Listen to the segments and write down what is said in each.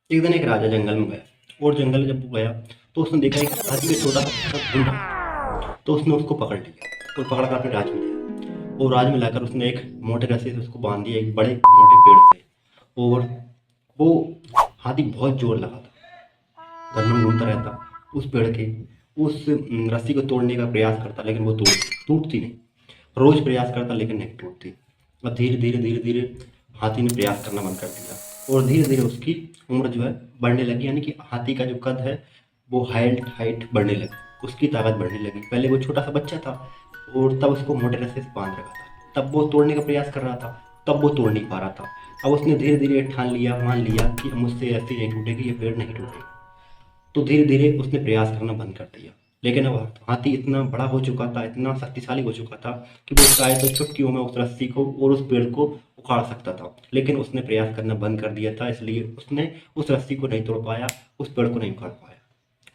एक दिन एक राजा जंगल में गया और जंगल में जब वो गया तो उसने देखा एक हाथी का छोटा सा बच्चा घूम रहा था। तो उसने उसको पकड़ लिया और पकड़ कर अपने राज में लिया और राज में लाकर उसने एक मोटे रस्सी से उसको बांध दिया एक बड़े मोटे पेड़ से। और वो हाथी बहुत जोर लगा था, घर में घूमता रहता उस पेड़ के उस रस्सी को तोड़ने का प्रयास करता, लेकिन वो टूटती नहीं। रोज प्रयास करता लेकिन नहीं टूटती। और धीरे धीरे धीरे धीरे हाथी ने प्रयास करना बंद कर दिया और धीरे धीरे उसकी उम्र जो है बढ़ने लगी, यानी कि हाथी का जो कद है वो हाइट हाइट बढ़ने लगी, उसकी ताकत बढ़ने लगी। पहले वो छोटा सा बच्चा था और तब उसको मोटे रस्से से बांध रखा था, तब वो तोड़ने का प्रयास कर रहा था, तब वो तोड़ नहीं पा रहा था। अब उसने धीरे धीरे ठान लिया, मान लिया कि मुझसे रस्सी नहीं टूटेगी, ये पेड़ नहीं टूटेगा। तो धीरे धीरे उसने प्रयास करना बंद कर दिया। लेकिन अब हाथी इतना बड़ा हो चुका था, इतना शक्तिशाली हो चुका था कि वो चाहे तो चुटकियों में उस रस्सी को और उस पेड़ को उखाड़ सकता था। लेकिन उसने प्रयास करना बंद कर दिया था, इसलिए उसने उस रस्सी को नहीं तोड़ पाया, उस पेड़ को नहीं उखाड़ पाया।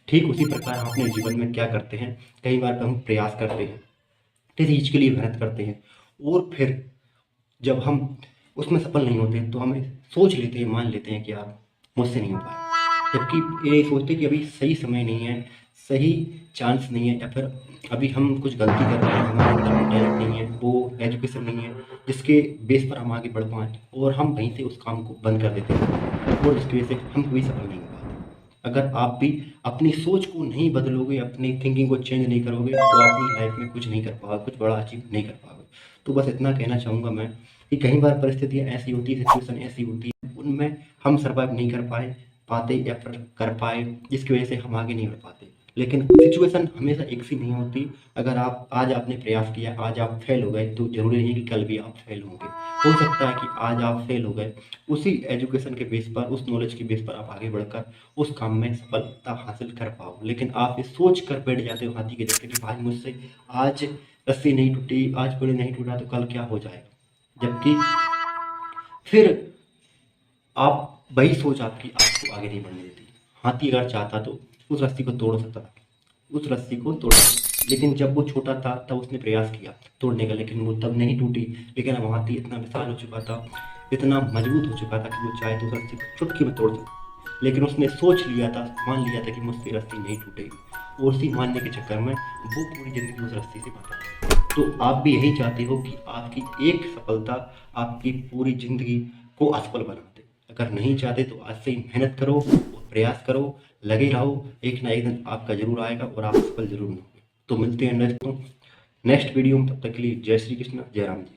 ठीक उसी प्रकार हम अपने जीवन में क्या करते हैं, कई बार हम प्रयास करते हैं, किसी चीज़ के लिए मेहनत करते हैं और फिर जब हम उसमें सफल नहीं होते तो हमें सोच लेते हैं, मान लेते हैं कि यार मुझसे नहीं हो पाया। जबकि ये सोचते कि अभी सही समय नहीं है, सही चांस नहीं है, या फिर अभी हम कुछ गलती कर रहे हैं, हमारे अंदर वो टैलेंट नहीं है, वो एजुकेशन नहीं है जिसके बेस पर हम आगे बढ़ पाएँ, और हम वहीं से उस काम को बंद कर देते हैं और जिसकी वजह से हम कभी सफल नहीं हो पाते। अगर आप भी अपनी सोच को नहीं बदलोगे, अपनी थिंकिंग को चेंज नहीं करोगे, तो आप अपनी लाइफ में कुछ नहीं कर पाओगे, कुछ बड़ा अचीव नहीं कर पाओगे। तो बस इतना कहना चाहूँगा मैं कि कई बार परिस्थितियाँ ऐसी होती है, सिचुएशन ऐसी होती है, उनमें हम सर्वाइव नहीं कर पाते या फिर कर पाए, जिसकी वजह से हम आगे नहीं बढ़ पाते। लेकिन सिचुएशन हमेशा एक सी नहीं होती। अगर आप आज आपने प्रयास किया, आज आप फेल हो गए, तो ज़रूरी नहीं है कि कल भी आप फेल होंगे। हो सकता है कि आज आप फेल हो गए, उसी एजुकेशन के बेस पर, उस नॉलेज के बेस पर आप आगे बढ़कर उस काम में सफलता हासिल कर पाओ। लेकिन आप ये सोच कर बैठ जाते हो हाथी के जैसे कि भाई मुझसे आज रस्सी नहीं टूटी, आज पेड़ नहीं टूटा, तो कल क्या हो जाएगा। जबकि फिर आप वही सोच आपकी आपको आगे नहीं बढ़ने देती। हाथी अगर चाहता तो उस रस्सी को तोड़ सकता था, उस रस्सी को तोड़ सकता था। लेकिन जब वो छोटा था तब उसने प्रयास किया तोड़ने का, लेकिन वो तब नहीं टूटी। लेकिन अब हाथी इतना विशाल हो चुका था, इतना मजबूत हो चुका था कि वो चाहे तो उस रस्सी को चुटकी में तोड़ सकता। लेकिन उसने सोच लिया था, मान लिया था कि मुझसे रस्सी नहीं टूटेगी, और उसी मानने के चक्कर में वो पूरी ज़िंदगी उस रस्सी से बांधा। तो आप भी यही चाहते हो कि आपकी एक सफलता आपकी पूरी ज़िंदगी को असफल बना दे। अगर नहीं चाहते तो आज से ही मेहनत करो और प्रयास करो, लगे रहो, एक ना एक दिन आपका ज़रूर आएगा और आप सफल ज़रूर होंगे। तो मिलते हैं नेक्स्ट वीडियो में, तब तक के लिए जय श्री कृष्ण, जय राम जी।